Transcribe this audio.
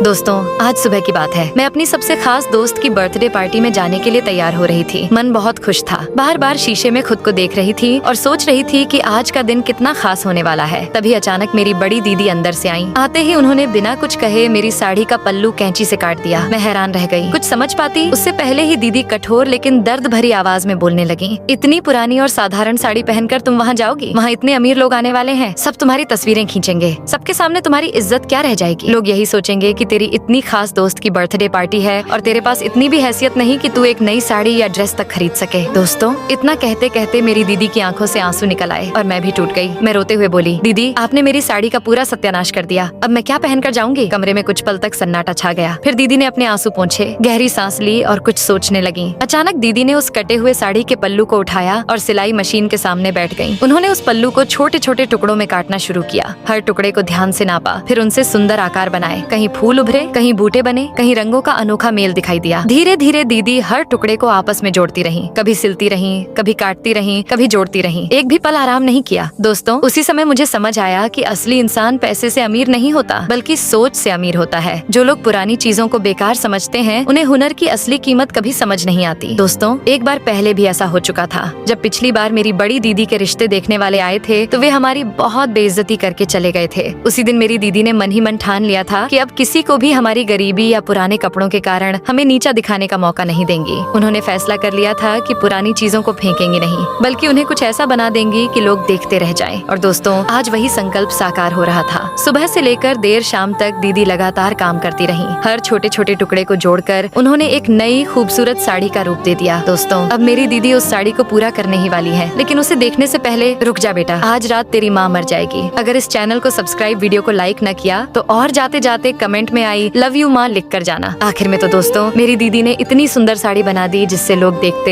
दोस्तों, आज सुबह की बात है। मैं अपनी सबसे खास दोस्त की बर्थडे पार्टी में जाने के लिए तैयार हो रही थी। मन बहुत खुश था। बार बार शीशे में खुद को देख रही थी और सोच रही थी कि आज का दिन कितना खास होने वाला है। तभी अचानक मेरी बड़ी दीदी अंदर से आई। आते ही उन्होंने बिना कुछ कहे मेरी साड़ी का पल्लू कैंची से काट दिया। मैं हैरान रह गई। कुछ समझ पाती उससे पहले ही दीदी कठोर लेकिन दर्द भरी आवाज में बोलने लगी, इतनी पुरानी और साधारण साड़ी पहनकर तुम वहाँ जाओगी? वहाँ इतने अमीर लोग आने वाले हैं, सब तुम्हारी तस्वीरें खींचेंगे, सबके सामने तुम्हारी इज्जत क्या रह जाएगी? लोग यही सोचेंगे कि तेरी इतनी खास दोस्त की बर्थडे पार्टी है और तेरे पास इतनी भी हैसियत नहीं कि तू एक नई साड़ी या ड्रेस तक खरीद सके। दोस्तों, इतना कहते कहते मेरी दीदी की आंखों से आंसू निकल आए और मैं भी टूट गई। मैं रोते हुए बोली, दीदी आपने मेरी साड़ी का पूरा सत्यानाश कर दिया, अब मैं क्या पहनकर जाऊंगी? कमरे में कुछ पल तक सन्नाटा छा गया। फिर दीदी ने अपने आंसू पोंछे, गहरी सांस ली और कुछ सोचने लगी। अचानक दीदी ने उस कटे हुए साड़ी के पल्लू को उठाया और सिलाई मशीन के सामने बैठ गयी। उन्होंने उस पल्लू को छोटे छोटे टुकड़ों में काटना शुरू किया। हर टुकड़े को ध्यान से नापा, फिर उनसे सुंदर आकार बनाए। कहीं फूल उभरे, कहीं बूटे बने, कहीं रंगों का अनोखा मेल दिखाई दिया। धीरे धीरे दीदी हर टुकड़े को आपस में जोड़ती रही, कभी सिलती रही, कभी काटती रही, कभी जोड़ती रही। एक भी पल आराम नहीं किया। दोस्तों, उसी समय मुझे समझ आया कि असली इंसान पैसे से अमीर नहीं होता, बल्कि सोच से अमीर होता है। जो लोग पुरानी चीजों को बेकार समझते हैं, उन्हें हुनर की असली कीमत कभी समझ नहीं आती। दोस्तों, एक बार पहले भी ऐसा हो चुका था। जब पिछली बार मेरी बड़ी दीदी के रिश्ते देखने वाले आए थे, तो वे हमारी बहुत बेइज्जती करके चले गए थे। उसी दिन मेरी दीदी ने मन ही मन ठान लिया था कि अब किसी को भी हमारी गरीबी या पुराने कपड़ों के कारण हमें नीचा दिखाने का मौका नहीं देंगी। उन्होंने फैसला कर लिया था कि पुरानी चीजों को फेंकेंगी नहीं, बल्कि उन्हें कुछ ऐसा बना देंगी कि लोग देखते रह जाएं। और दोस्तों, आज वही संकल्प साकार हो रहा था। सुबह से लेकर देर शाम तक दीदी लगातार काम करती रही। हर छोटे छोटे टुकड़े को जोड़कर उन्होंने एक नई खूबसूरत साड़ी का रूप दे दिया। दोस्तों, अब मेरी दीदी उस साड़ी को पूरा करने ही वाली है, लेकिन उसे देखने से पहले रुक जा बेटा, आज रात तेरी माँ मर जाएगी। अगर इस चैनल को सब्सक्राइब, वीडियो को लाइक न किया तो और जाते जाते कमेंट में आई लव यू माँ लिख कर जाना। आखिर में तो दोस्तों, मेरी दीदी ने इतनी सुंदर साड़ी बना दी जिससे लोग देखते